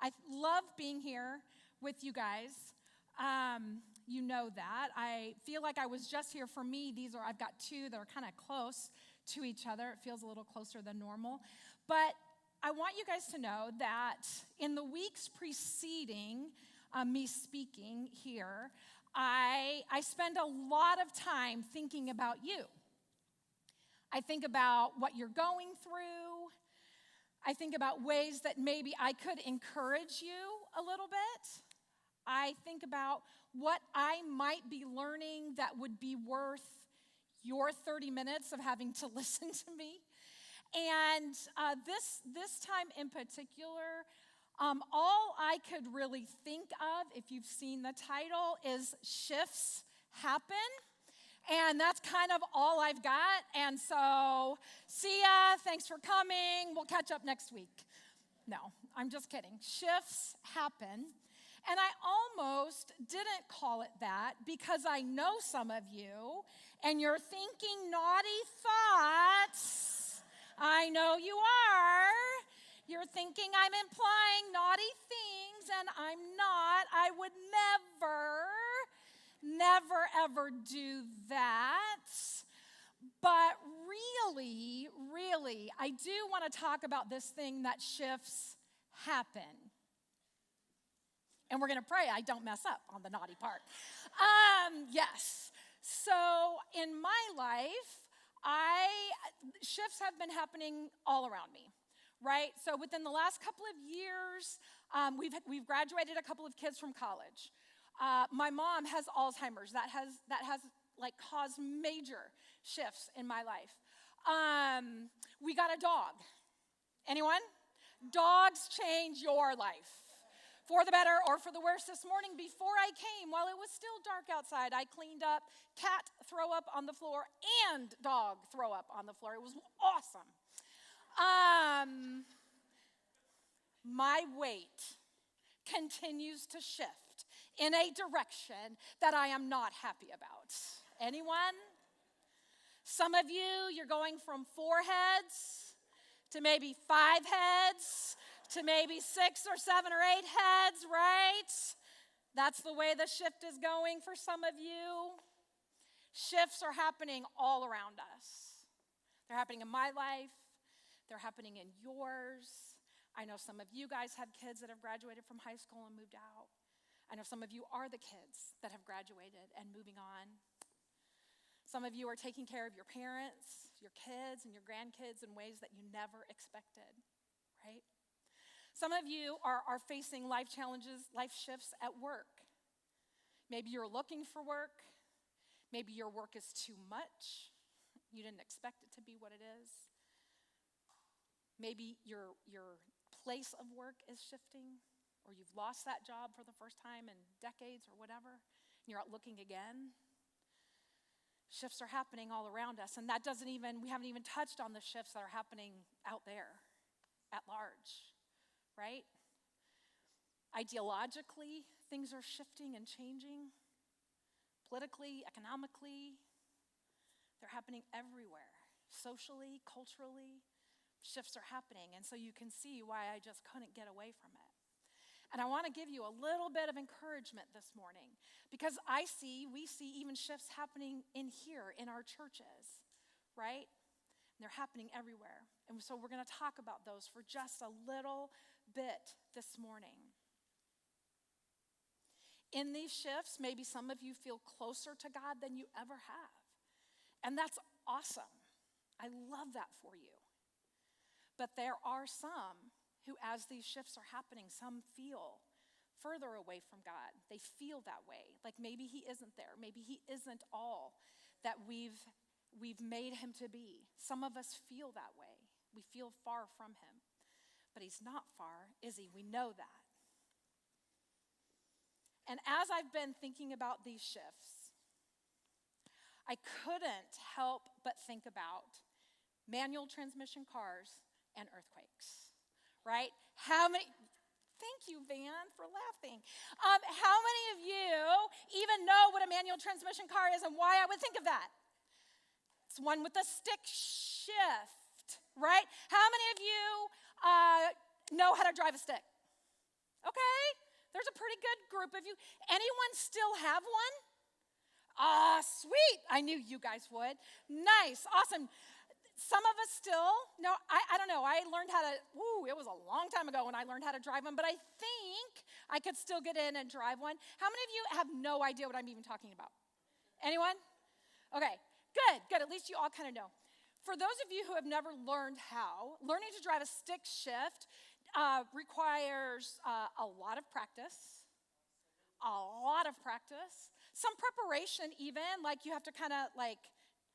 I love being here with you guys. You know that. I feel like I was just here for me. I've got two that are kind of close to each other. It feels a little closer than normal. But I want you guys to know that in the weeks preceding me speaking here, I spend a lot of time thinking about you. I think about what you're going through. I think about ways that maybe I could encourage you a little bit. I think about what I might be learning that would be worth your 30 minutes of having to listen to me. And this time in particular, all I could really think of, if you've seen the title, is Shifts Happen. And that's kind of all I've got. And so, see ya. Thanks for coming. We'll catch up next week. No, I'm just kidding. Shifts happen. And I almost didn't call it that because I know some of you, and you're thinking naughty thoughts. I know you are. You're thinking I'm implying naughty things, and I'm not. I would never, ever do that. But really, I do want to talk about this thing that shifts happen. And we're going to pray I don't mess up on the naughty part. Yes. So in my life, shifts have been happening all around me, right? So within the last couple of years, we've graduated a couple of kids from college. My mom has Alzheimer's. That has like caused major shifts in my life. We got a dog. Anyone? Dogs change your life. For the better or for the worse. This morning before I came, while it was still dark outside, I cleaned up cat throw up on the floor and dog throw up on the floor. It was awesome. My weight continues to shift in a direction that I am not happy about. Anyone? Some of you're going from 4 heads to maybe 5 heads to maybe 6 or 7 or 8 heads, right? That's the way the shift is going for some of you. Shifts are happening all around us. They're happening in my life. They're happening in yours. I know some of you guys have kids that have graduated from high school and moved out. I know some of you are the kids that have graduated and moving on. Some of you are taking care of your parents, your kids, and your grandkids in ways that you never expected, right? Some of you are facing life challenges, life shifts at work. Maybe you're looking for work. Maybe your work is too much. You didn't expect it to be what it is. Maybe your place of work is shifting, or you've lost that job for the first time in decades or whatever, and you're out looking again. Shifts are happening all around us, and we haven't even touched on the shifts that are happening out there at large. Right? Ideologically, things are shifting and changing. Politically, economically, they're happening everywhere. Socially, culturally, shifts are happening. And so you can see why I just couldn't get away from it. And I want to give you a little bit of encouragement this morning because we see even shifts happening in here in our churches, right? And they're happening everywhere. And so we're going to talk about those for just a little bit this morning. In these shifts, maybe some of you feel closer to God than you ever have. And that's awesome. I love that for you. But there are some who, as these shifts are happening, some feel further away from God. They feel that way. Like maybe he isn't there. Maybe he isn't all that we've made him to be. Some of us feel that way. We feel far from him. But he's not far, is he? We know that. And as I've been thinking about these shifts, I couldn't help but think about manual transmission cars and earthquakes, right? Thank you, Van, for laughing. How many of you even know what a manual transmission car is and why I would think of that? It's one with a stick shift, right? How many of you know how to drive a stick? Okay, there's a pretty good group of you. Anyone still have one? Sweet. I knew you guys would. Nice, awesome. Some of us still, no, I don't know. I learned how to, it was a long time ago when I learned how to drive one, but I think I could still get in and drive one. How many of you have no idea what I'm even talking about? Anyone? Okay, good. At least you all kind of know. For those of you who have never learned how, learning to drive a stick shift requires a lot of practice, some preparation even, like you have to kind of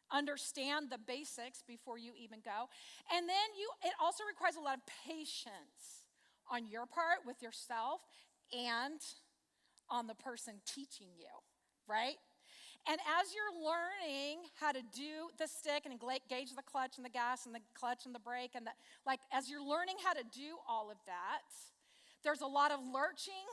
understand the basics before you even go. And then it also requires a lot of patience on your part with yourself and on the person teaching you, right? And as you're learning how to do the stick and gauge the clutch and the gas and the clutch and the brake and as you're learning how to do all of that, there's a lot of lurching,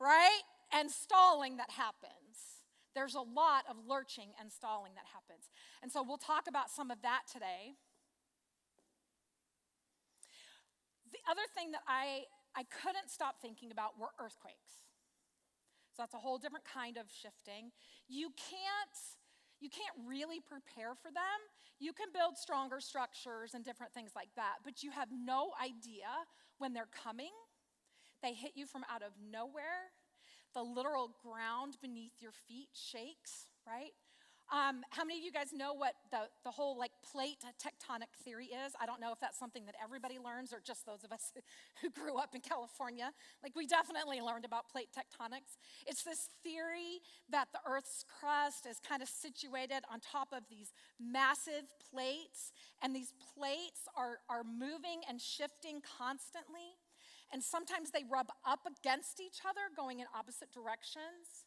right? And stalling that happens. There's a lot of lurching and stalling that happens. And so we'll talk about some of that today. The other thing that I couldn't stop thinking about were earthquakes. So that's a whole different kind of shifting. You can't really prepare for them. You can build stronger structures and different things like that, but you have no idea when they're coming. They hit you from out of nowhere. The literal ground beneath your feet shakes, right? How many of you guys know what the whole plate tectonic theory is? I don't know if that's something that everybody learns or just those of us who grew up in California. We definitely learned about plate tectonics. It's this theory that the Earth's crust is kind of situated on top of these massive plates, and these plates are moving and shifting constantly. And sometimes they rub up against each other, going in opposite directions.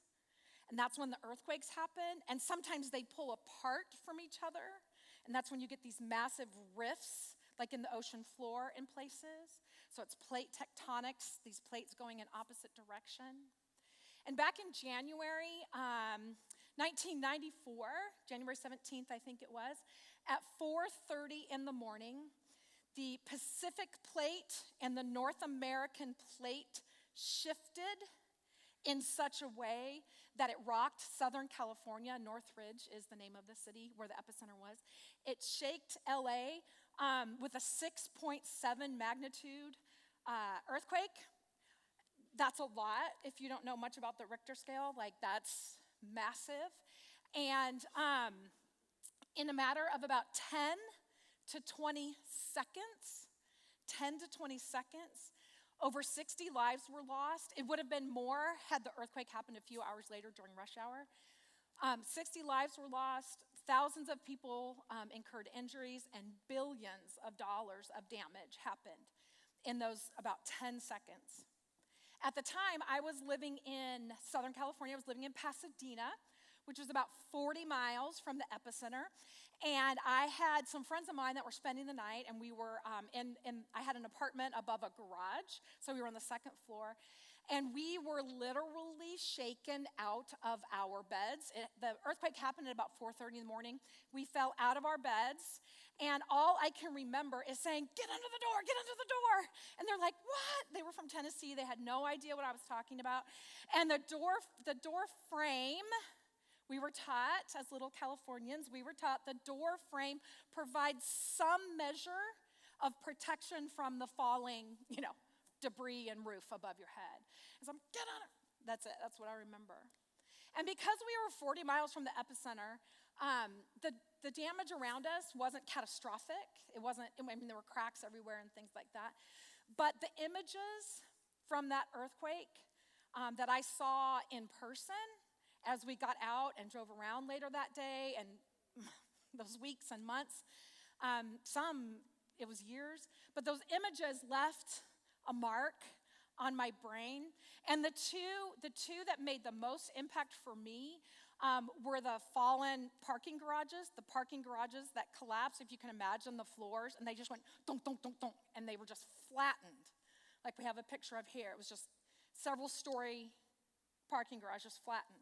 And that's when the earthquakes happen. And sometimes they pull apart from each other. And that's when you get these massive rifts, like in the ocean floor in places. So it's plate tectonics, these plates going in opposite direction. And back in January 1994, January 17th, I think it was, at 4:30 in the morning, the Pacific plate and the North American plate shifted in such a way that it rocked Southern California. Northridge is the name of the city where the epicenter was. It shaked LA with a 6.7 magnitude earthquake. That's a lot if you don't know much about the Richter scale. That's massive. And in a matter of about 10 to 20 seconds, over 60 lives were lost. It would have been more had the earthquake happened a few hours later during rush hour. 60 lives were lost, thousands of people incurred injuries, and billions of dollars of damage happened in those about 10 seconds. At the time, I was living in Southern California. I was living in Pasadena, which was about 40 miles from the epicenter. And I had some friends of mine that were spending the night, and we were I had an apartment above a garage, so we were on the second floor. And we were literally shaken out of our beds. The earthquake happened at about 4:30 in the morning. We fell out of our beds, and all I can remember is saying, "Get under the door, get under the door." And they're like, "What?" They were from Tennessee. They had no idea what I was talking about. And the door frame, we were taught, as little Californians, the door frame provides some measure of protection from the falling, debris and roof above your head. And so I'm, get on it. That's it. That's what I remember. And because we were 40 miles from the epicenter, the damage around us wasn't catastrophic. There were cracks everywhere and things like that. But the images from that earthquake that I saw in person as we got out and drove around later that day and those weeks and months, it was years, but those images left a mark on my brain. And the two that made the most impact for me were the fallen parking garages, that collapsed, if you can imagine the floors, and they just went dunk, dunk, dunk, dunk, and they were just flattened, like we have a picture of here. It was just several story parking garage just flattened.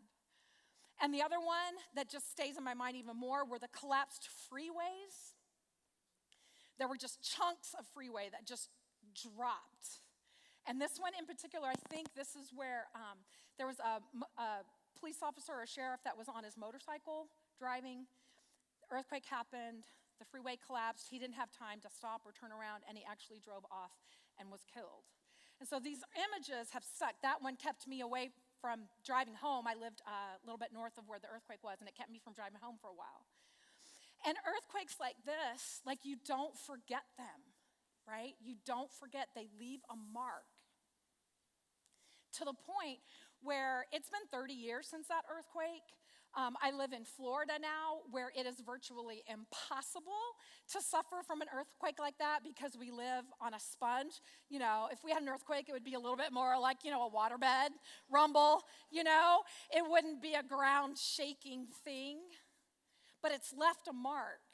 And the other one that just stays in my mind even more were the collapsed freeways. There were just chunks of freeway that just dropped. And this one in particular, I think this is where there was a police officer or a sheriff that was on his motorcycle driving. Earthquake happened. The freeway collapsed. He didn't have time to stop or turn around, and he actually drove off and was killed. And so these images have stuck. That one kept me away from driving home. I lived a little bit north of where the earthquake was, and it kept me from driving home for a while. And earthquakes like this, like, you don't forget them, right? You don't forget. They leave a mark. To the point where it's been 30 years since that earthquake. I live in Florida now, where it is virtually impossible to suffer from an earthquake like that because we live on a sponge. You know, if we had an earthquake, it would be a little bit more like, a waterbed rumble, It wouldn't be a ground shaking thing, but it's left a mark.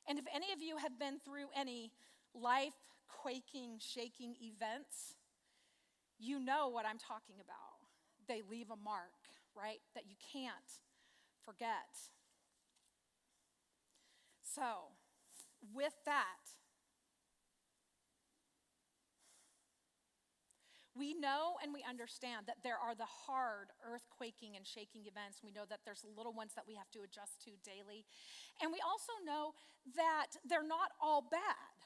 And if any of you have been through any life quaking, shaking events, you know what I'm talking about. They leave a mark, right, that you can't forget. So, with that, we know and we understand that there are the hard earthquaking and shaking events. We know that there's little ones that we have to adjust to daily. And we also know that they're not all bad,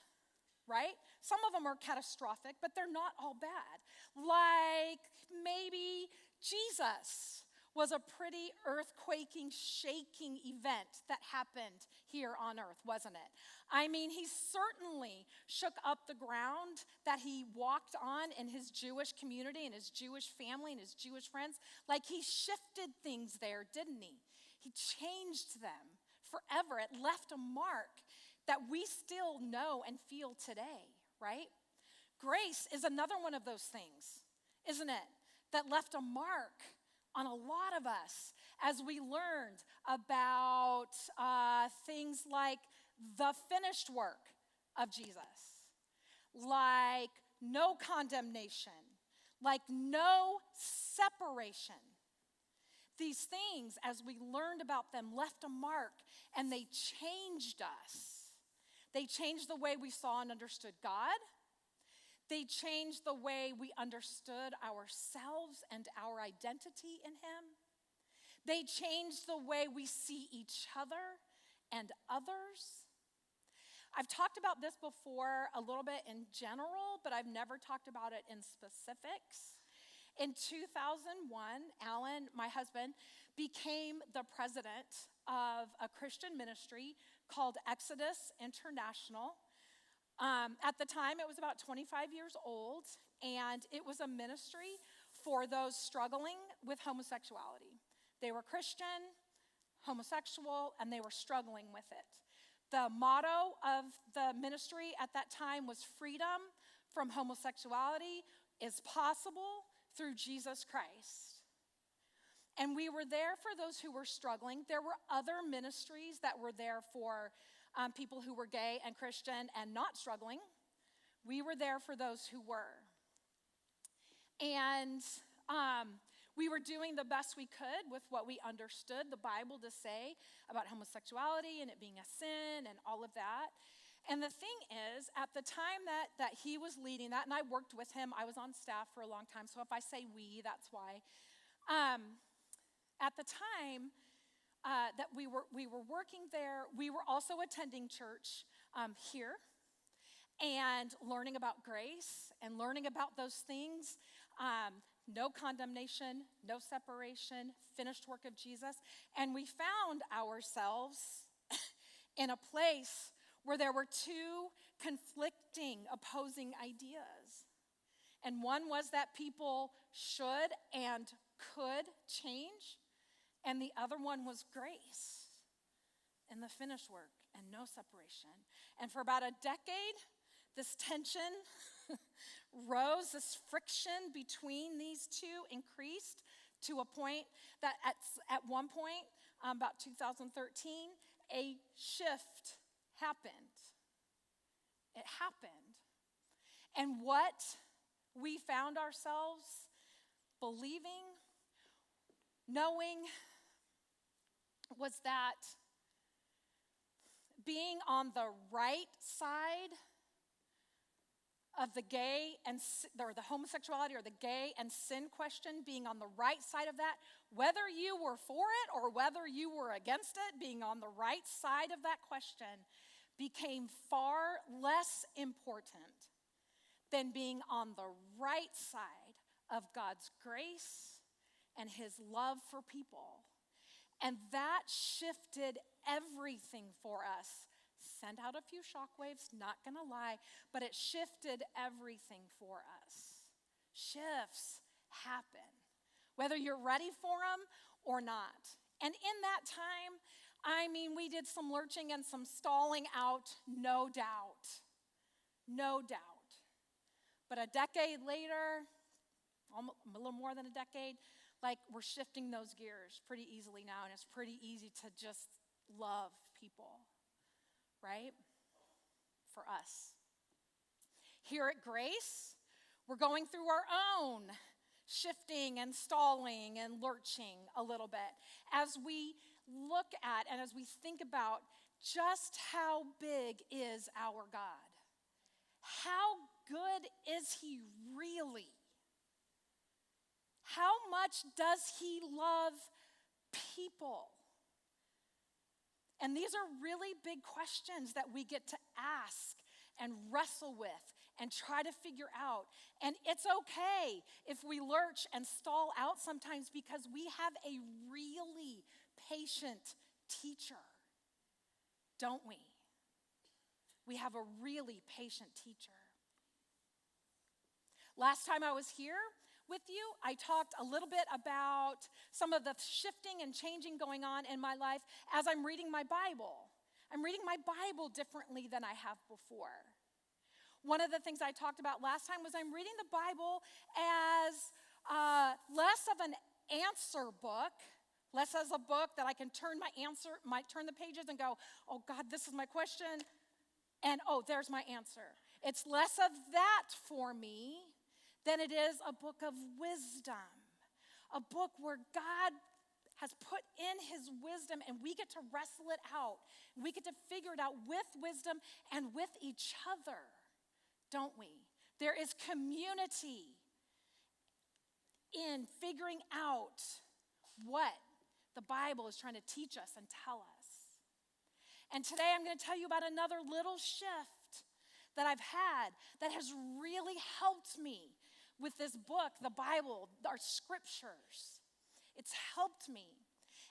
right? Some of them are catastrophic, but they're not all bad. Like maybe Jesus was a pretty earthquaking, shaking event that happened here on earth, wasn't it? I mean, he certainly shook up the ground that he walked on in his Jewish community and his Jewish family and his Jewish friends. Like, he shifted things there, didn't he? He changed them forever. It left a mark that we still know and feel today, right? Grace is another one of those things, isn't it? That left a mark on a lot of us as we learned about things like the finished work of Jesus, like no condemnation, like no separation. These things, as we learned about them, left a mark, and they changed us. They changed the way we saw and understood God. They changed the way we understood ourselves and our identity in him. They changed the way we see each other and others. I've talked about this before a little bit in general, but I've never talked about it in specifics. In 2001, Alan, my husband, became the president of a Christian ministry called Exodus International. At the time, it was about 25 years old, and it was a ministry for those struggling with homosexuality. They were Christian, homosexual, and they were struggling with it. The motto of the ministry at that time was freedom from homosexuality is possible through Jesus Christ. And we were there for those who were struggling. There were other ministries that were there for people who were gay and Christian and not struggling. We were there for those who were. And we were doing the best we could with what we understood the Bible to say about homosexuality and it being a sin and all of that. And the thing is, at the time that he was leading that, and I worked with him, I was on staff for a long time, so if I say we, that's why. At the time that we were working there, we were also attending church here and learning about grace and learning about those things. No condemnation, no separation, finished work of Jesus. And we found ourselves in a place where there were two conflicting, opposing ideas. And one was that people should and could change, and the other one was grace and the finished work and no separation. And for about a decade, this tension rose, this friction between these two increased to a point that at one point, about 2013, a shift happened. It happened. And what we found ourselves believing, knowing, was that being on the right side of the gay and or the homosexuality or the gay and sin question, being on the right side of that, whether you were for it or whether you were against it, being on the right side of that question became far less important than being on the right side of God's grace and his love for people. And that shifted everything for us. Sent out a few shockwaves, not gonna lie, but it shifted everything for us. Shifts happen, whether you're ready for them or not. And in that time, I mean, we did some lurching and some stalling out, no doubt. No doubt. But a decade later, a little more than a decade, like we're shifting those gears pretty easily now, and it's pretty easy to just love people, right? For us. Here at Grace, we're going through our own shifting and stalling and lurching a little bit as we look at and as we think about just how big is our God. How good is he really? How much does he love people? And these are really big questions that we get to ask and wrestle with and try to figure out. And it's okay if we lurch and stall out sometimes because we have a really patient teacher, don't we? We have a really patient teacher. Last time I was here with you, I talked a little bit about some of the shifting and changing going on in my life as I'm reading my Bible. I'm reading my Bible differently than I have before. One of the things I talked about last time was I'm reading the Bible as less of an answer book, less as a book that I can turn the pages and go, oh God, this is my question, and oh, there's my answer. It's less of that for me than it is a book of wisdom, a book where God has put in his wisdom and we get to wrestle it out. We get to figure it out with wisdom and with each other, don't we? There is community in figuring out what the Bible is trying to teach us and tell us. And today I'm going to tell you about another little shift that I've had that has really helped me with this book, the Bible, our scriptures. It's helped me.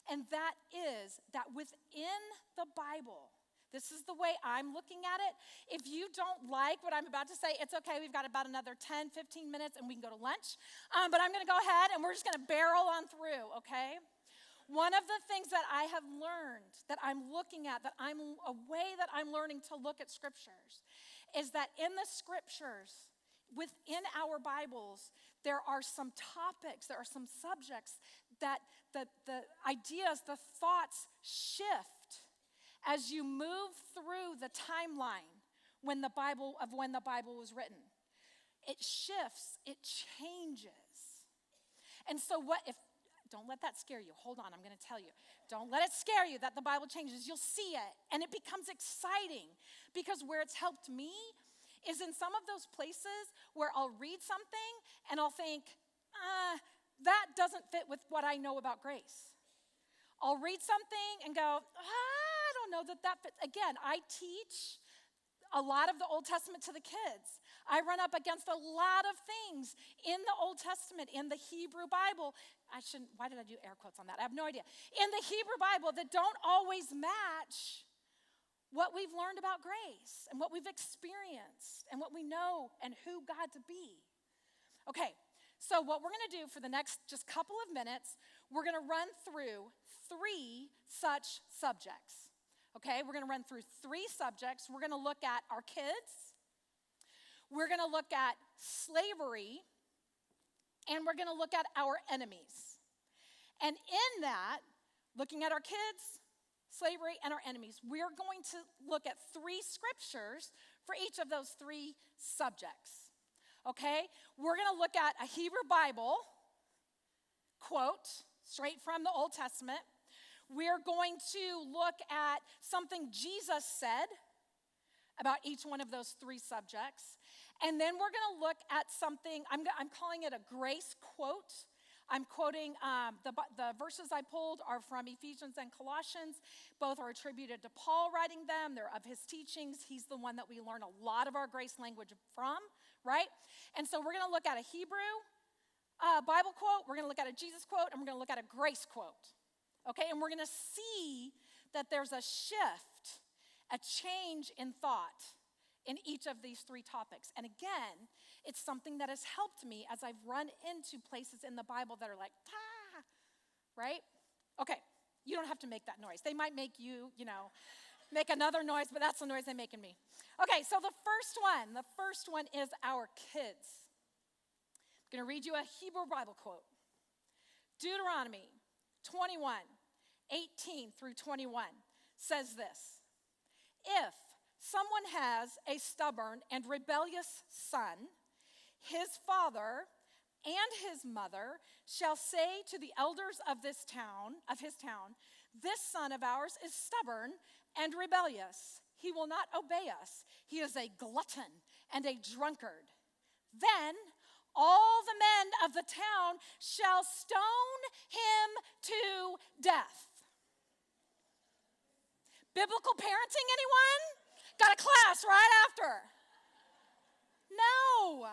And that is that within the Bible, this is the way I'm looking at it. If you don't like what I'm about to say, it's okay. We've got about another 10, 15 minutes and we can go to lunch. But I'm going to go ahead and we're just going to barrel on through, okay? One of the things that I have learned, that I'm looking at, a way that I'm learning to look at scriptures, is that in the scriptures, within our Bibles, there are some topics, there are some subjects that the ideas, the thoughts shift as you move through the timeline when the Bible was written. It shifts, it changes. And so don't let that scare you. Hold on, I'm going to tell you. Don't let it scare you that the Bible changes. You'll see it, and it becomes exciting because where it's helped me is in some of those places where I'll read something and I'll think, that doesn't fit with what I know about grace. I'll read something and go, I don't know that fits. Again, I teach a lot of the Old Testament to the kids. I run up against a lot of things in the Old Testament, in the Hebrew Bible. Why did I do air quotes on that? I have no idea. In the Hebrew Bible that don't always match what we've learned about grace and what we've experienced and what we know and who God to be. Okay, so what we're going to do for the next just couple of minutes, we're going to run through 3 such subjects. Okay, we're going to run through 3 subjects. We're going to look at our kids, we're going to look at slavery, and we're going to look at our enemies. And in that, looking at our kids, slavery, and our enemies, we're going to look at 3 scriptures for each of those 3 subjects. Okay? We're going to look at a Hebrew Bible quote straight from the Old Testament. We're going to look at something Jesus said about each one of those 3 subjects. And then we're going to look at something, I'm calling it a grace quote. I'm quoting, the verses I pulled are from Ephesians and Colossians. Both are attributed to Paul writing them. They're of his teachings. He's the one that we learn a lot of our grace language from, right? And so we're going to look at a Hebrew Bible quote, we're going to look at a Jesus quote, and we're going to look at a grace quote, okay? And we're going to see that there's a shift, a change in thought in each of these three topics. And again, it's something that has helped me as I've run into places in the Bible that are like, right? Okay, you don't have to make that noise. They might make you, make another noise, but that's the noise they make in me. Okay, so the first one is our kids. I'm going to read you a Hebrew Bible quote. Deuteronomy 21:18 through 21 says this: if someone has a stubborn and rebellious son, his father and his mother shall say to the elders of his town, this son of ours is stubborn and rebellious. He will not obey us. He is a glutton and a drunkard. Then all the men of the town shall stone him to death. Biblical parenting, anyone? Got a class right after. No.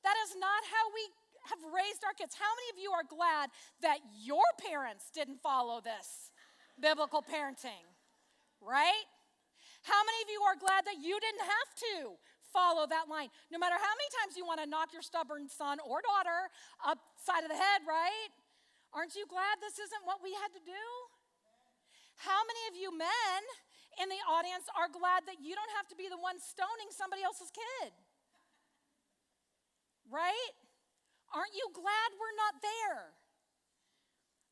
That is not how we have raised our kids. How many of you are glad that your parents didn't follow this biblical parenting? Right? How many of you are glad that you didn't have to follow that line? No matter how many times you want to knock your stubborn son or daughter upside of the head, right? Aren't you glad this isn't what we had to do? How many of you men in the audience are glad that you don't have to be the one stoning somebody else's kid? Right? Aren't you glad we're not there?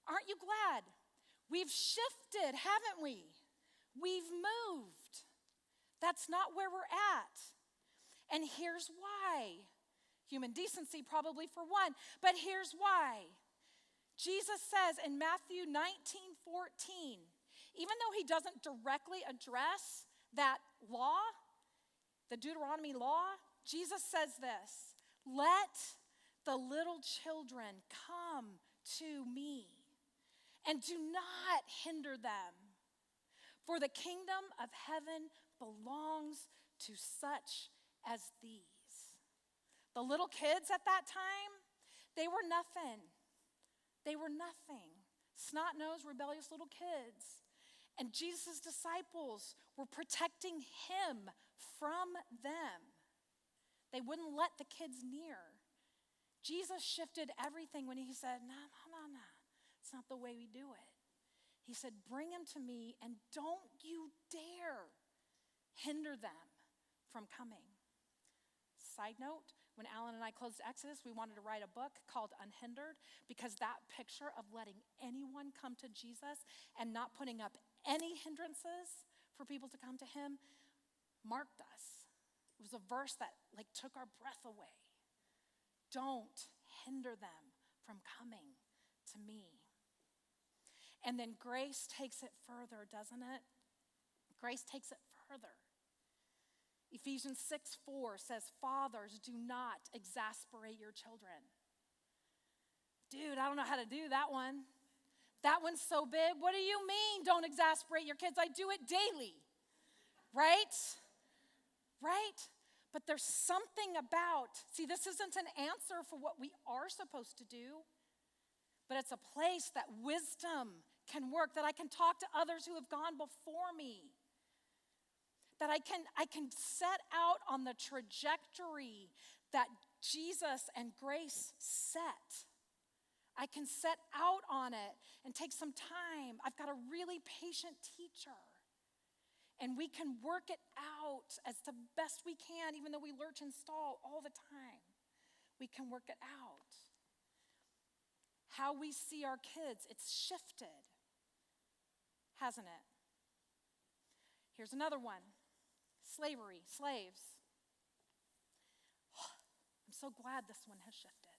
Aren't you glad? We've shifted, haven't we? We've moved. That's not where we're at. And here's why. Human decency probably for one, but here's why. Jesus says in Matthew 19:14, even though he doesn't directly address that law, the Deuteronomy law, Jesus says this: let the little children come to me, and do not hinder them, for the kingdom of heaven belongs to such as these. The little kids at that time, they were nothing. They were nothing. Snot-nosed, rebellious little kids. And Jesus' disciples were protecting him from them. They wouldn't let the kids near. Jesus shifted everything when he said, no. It's not the way we do it. He said, bring them to me, and don't you dare hinder them from coming. Side note, when Alan and I closed Exodus, we wanted to write a book called Unhindered, because that picture of letting anyone come to Jesus and not putting up any hindrances for people to come to him marked us. It was a verse that took our breath away. Don't hinder them from coming to me. And then grace takes it further, doesn't it? Grace takes it further. Ephesians 6:4 says, fathers, do not exasperate your children. Dude, I don't know how to do that one. That one's so big. What do you mean, don't exasperate your kids? I do it daily, right? Right? But there's something about, see, this isn't an answer for what we are supposed to do, but it's a place that wisdom can work, that I can talk to others who have gone before me, that I can set out on the trajectory that Jesus and grace set. I can set out on it and take some time. I've got a really patient teacher. And we can work it out as the best we can, even though we lurch and stall all the time. We can work it out. How we see our kids, it's shifted, hasn't it? Here's another one. Slavery, slaves. I'm so glad this one has shifted.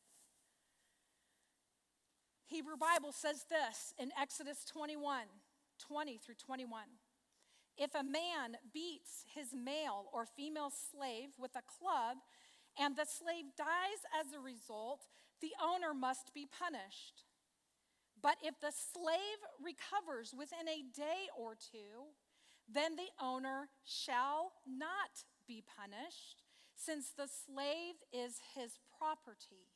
Hebrew Bible says this in Exodus 21:20 through 21. If a man beats his male or female slave with a club and the slave dies as a result, the owner must be punished. But if the slave recovers within a day or two, then the owner shall not be punished, since the slave is his property.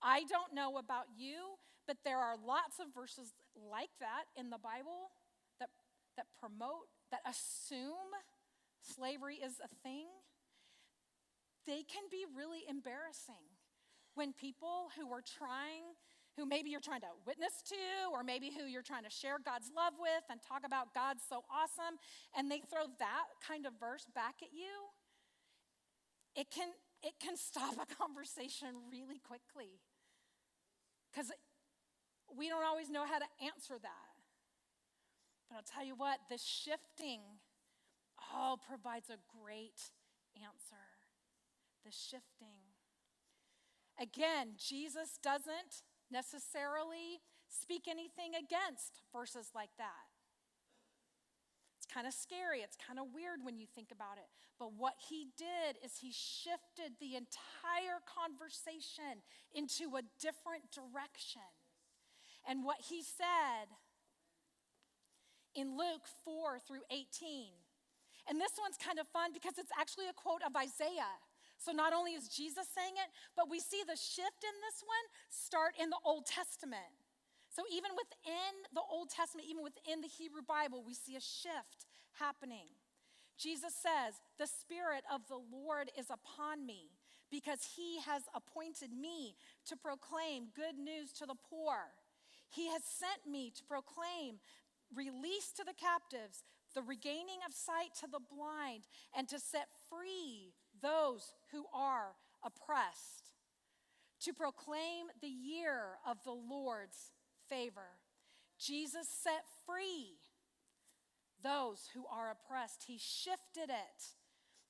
I don't know about you, but there are lots of verses like that in the Bible that promote, that assume slavery is a thing. They can be really embarrassing when people who maybe you're trying to witness to, or maybe who you're trying to share God's love with and talk about God's so awesome, and they throw that kind of verse back at you, it can stop a conversation really quickly. Because we don't always know how to answer that. But I'll tell you what, the shifting, provides a great answer. The shifting. Again, Jesus doesn't necessarily speak anything against verses like that. It's kind of scary. It's kind of weird when you think about it. But what he did is he shifted the entire conversation into a different direction. And what he said in Luke 4 through 18. And this one's kind of fun because it's actually a quote of Isaiah. So not only is Jesus saying it, but we see the shift in this one start in the Old Testament. So even within the Old Testament, even within the Hebrew Bible, we see a shift happening. Jesus says, "The Spirit of the Lord is upon me because he has appointed me to proclaim good news to the poor. He has sent me to proclaim release to the captives, the regaining of sight to the blind, and to set free those who are oppressed, to proclaim the year of the Lord's favor." Jesus set free those who are oppressed. He shifted it.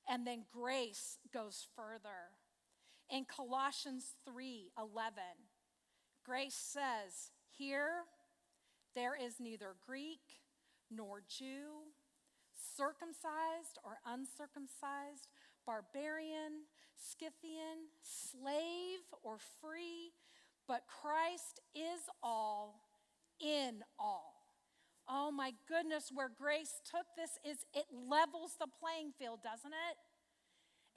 And then grace goes further. In Colossians 3:11, grace says, "Here there is neither Greek nor Jew, circumcised or uncircumcised, barbarian, Scythian, slave or free, but Christ is all in all." Oh my goodness, where grace took this is it levels the playing field, doesn't it?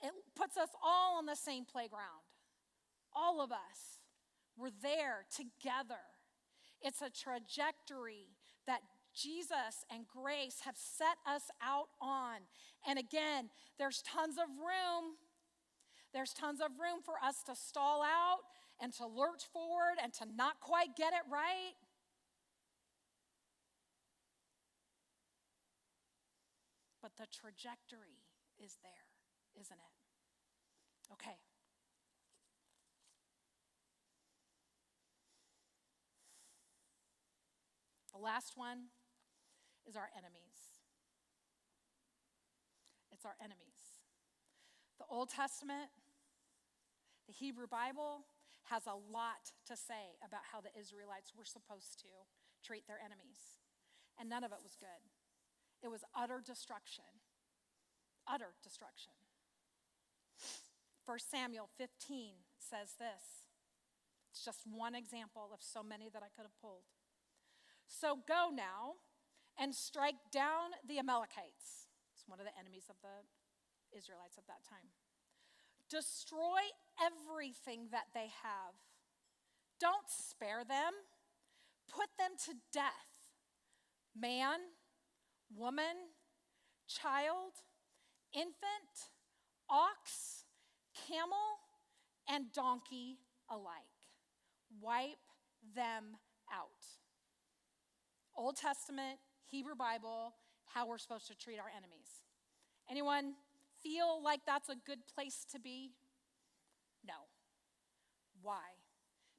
It puts us all on the same playground. All of us. We're there together. It's a trajectory that Jesus and grace have set us out on. And again, there's tons of room. There's tons of room for us to stall out and to lurch forward and to not quite get it right. But the trajectory is there, isn't it? Okay. The last one is our enemies. It's our enemies. The Old Testament, the Hebrew Bible, has a lot to say about how the Israelites were supposed to treat their enemies. And none of it was good. It was utter destruction. Utter destruction. 1 Samuel 15 says this. It's just one example of so many that I could have pulled. "So go now and strike down the Amalekites." It's one of the enemies of the Israelites at that time. "Destroy everything that they have. Don't spare them. Put them to death. Man, woman, child, infant, ox, camel, and donkey alike. Wipe them out." Old Testament, Hebrew Bible, how we're supposed to treat our enemies. Anyone feel like that's a good place to be? No. Why?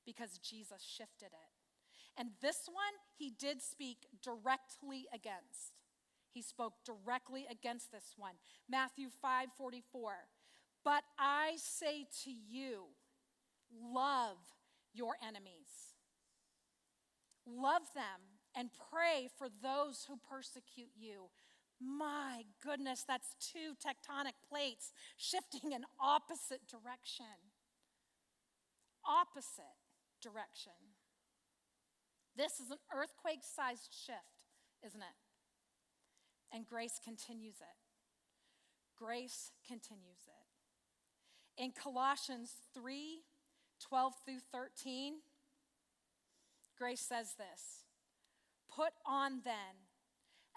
Because Jesus shifted it. And this one, he did speak directly against. He spoke directly against this one. Matthew 5:44. "But I say to you, love your enemies. Love them and pray for those who persecute you. My goodness, that's two tectonic plates shifting in opposite direction. Opposite direction. This is an earthquake-sized shift, isn't it? And grace continues it. Grace continues it. In Colossians 3:12 through 13, grace says this: put on then,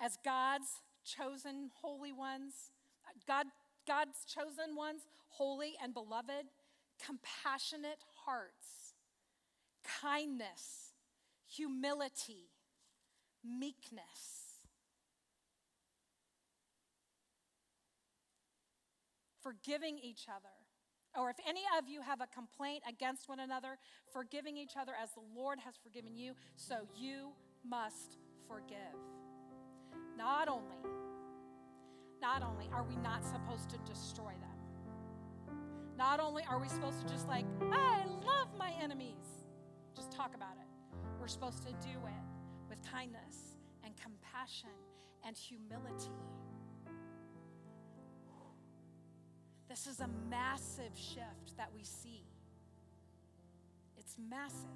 as God's chosen holy ones, God's chosen ones, holy and beloved, compassionate hearts, kindness, humility, meekness, forgiving each other. Or if any of you have a complaint against one another, forgiving each other as the Lord has forgiven you, so you must forgive. Not only are we not supposed to destroy them, not only are we supposed to just like, I love my enemies, just talk about it. We're supposed to do it with kindness and compassion and humility. This is a massive shift that we see. It's massive.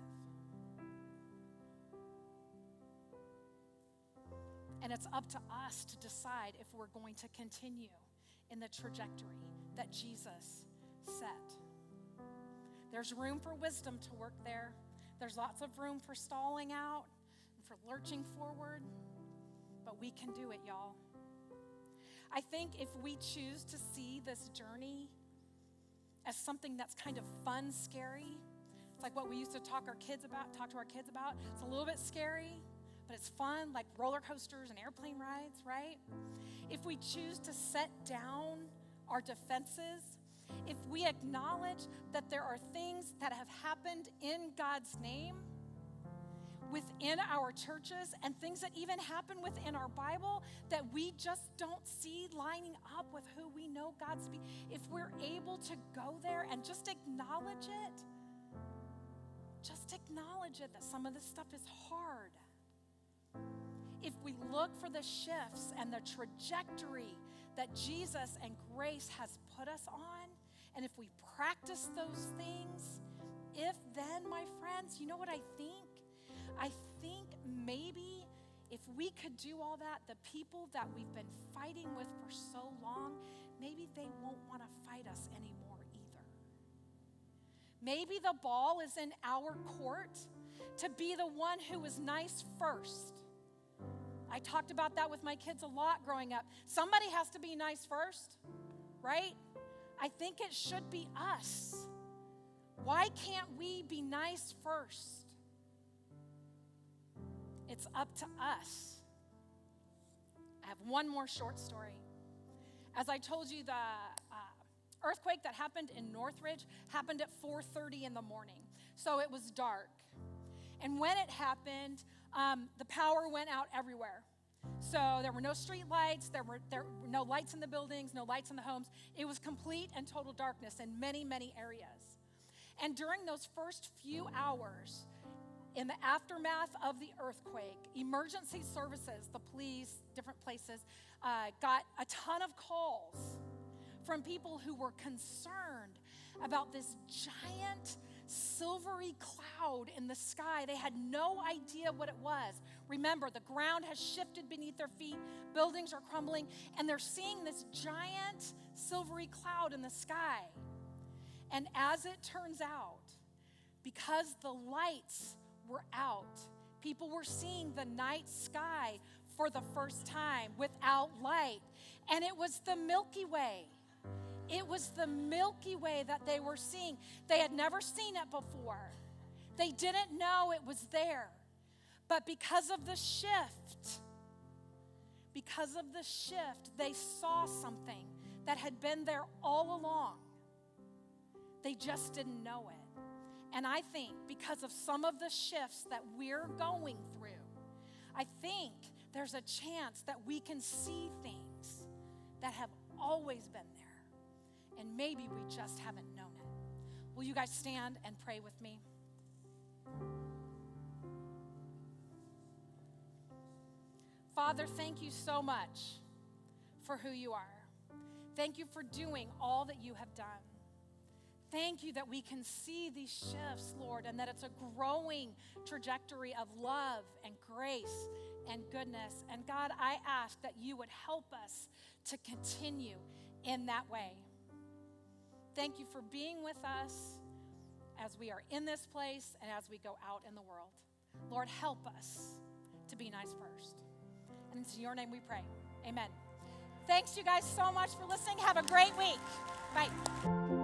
And it's up to us to decide if we're going to continue in the trajectory that Jesus set. There's room for wisdom to work there. There's lots of room for stalling out and for lurching forward. But we can do it, y'all. I think if we choose to see this journey as something that's kind of fun, scary, it's like what we used to talk to our kids about. It's a little bit scary, but it's fun, like roller coasters and airplane rides, right? If we choose to set down our defenses, if we acknowledge that there are things that have happened in God's name within our churches and things that even happen within our Bible that we just don't see lining up with who we know God's be, if we're able to go there and just acknowledge it that some of this stuff is hard. If we look for the shifts and the trajectory that Jesus and grace has put us on, and if we practice those things, if then, my friends, you know what I think? I think maybe if we could do all that, the people that we've been fighting with for so long, maybe they won't want to fight us anymore either. Maybe the ball is in our court to be the one who is nice first. I talked about that with my kids a lot growing up. Somebody has to be nice first, right? I think it should be us. Why can't we be nice first? It's up to us. I have one more short story. As I told you, the earthquake that happened in Northridge happened at 4:30 in the morning. So it was dark. And when it happened, the power went out everywhere. So there were no street lights, there were no lights in the buildings, no lights in the homes. It was complete and total darkness in many, many areas. And during those first few hours, in the aftermath of the earthquake, emergency services, the police, different places, got a ton of calls from people who were concerned about this giant silvery cloud in the sky. They had no idea what it was. Remember, the ground has shifted beneath their feet, buildings are crumbling, and they're seeing this giant silvery cloud in the sky. And as it turns out, because the lights were out, people were seeing the night sky for the first time without light. And it was the Milky Way. It was the Milky Way that they were seeing. They had never seen it before. They didn't know it was there. But because of the shift, they saw something that had been there all along. They just didn't know it. And I think because of some of the shifts that we're going through, I think there's a chance that we can see things that have always been there. And maybe we just haven't known it. Will you guys stand and pray with me? Father, thank you so much for who you are. Thank you for doing all that you have done. Thank you that we can see these shifts, Lord, and that it's a growing trajectory of love and grace and goodness. And God, I ask that you would help us to continue in that way. Thank you for being with us as we are in this place and as we go out in the world. Lord, help us to be nice first. And it's in your name we pray. Amen. Thanks you guys so much for listening. Have a great week. Bye.